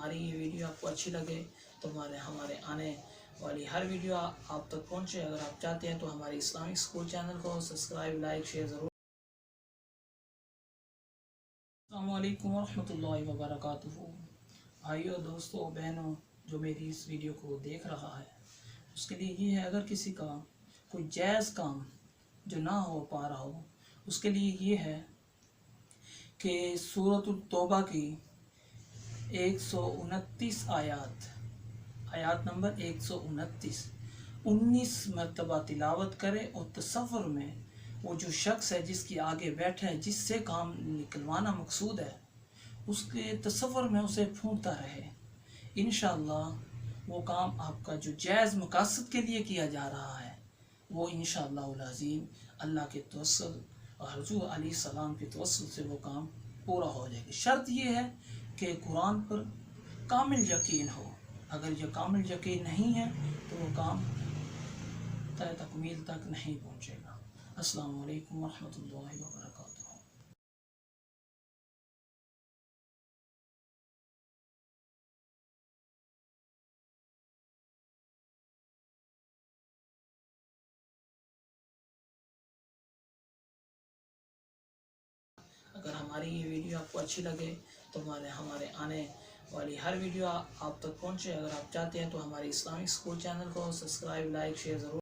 हमारी ये वीडियो आपको अच्छी लगे तो हमारे आने वाली हर वीडियो आप तक पहुँचे। अगर आप चाहते हैं तो हमारे इस्लामिक स्कूल चैनल को सब्सक्राइब, लाइक, शेयर ज़रूर। अस्सलामु अलैकुम वरहमतुल्लाहि वबरकातुहू। भाइयों, दोस्तों, बहनों, जो मेरी इस वीडियो को देख रहा है उसके लिए ये है, अगर किसी का कोई जायज़ काम जो ना हो पा रहा हो उसके लिए ये है कि सूरतुल तौबा की 129 आयत नंबर 19 मरतबा तिलावत करे और तसव्वुर में वो जो शख्स है जिसकी आगे बैठा है, जिससे काम निकलवाना मकसूद है, उसके तसव्वुर में उसे फूंकता रहे। इंशाअल्लाह वो काम आपका जो जायज़ मकासद के लिए किया जा रहा है वो इंशाअल्लाहुल अज़ीम अल्लाह के तवस्सुल और हुज़ूर अलैहिस्सलाम के तवस्सुल से वो काम पूरा हो जाएगा। शर्त ये है कि कुरान पर कामिल यकीन हो। अगर ये कामिल यकीन नहीं है तो वो काम तय तकमील तक नहीं पहुँचेगा। अस्सलामु अलैकुम वरहमतुल्लाहि वबरकातुहू। अगर हमारी ये वीडियो आपको अच्छी लगे तो हमारे आने वाली हर वीडियो आप तक पहुँचे। अगर आप चाहते हैं तो हमारे इस्लामिक स्कूल चैनल को सब्सक्राइब, लाइक, शेयर ज़रूर।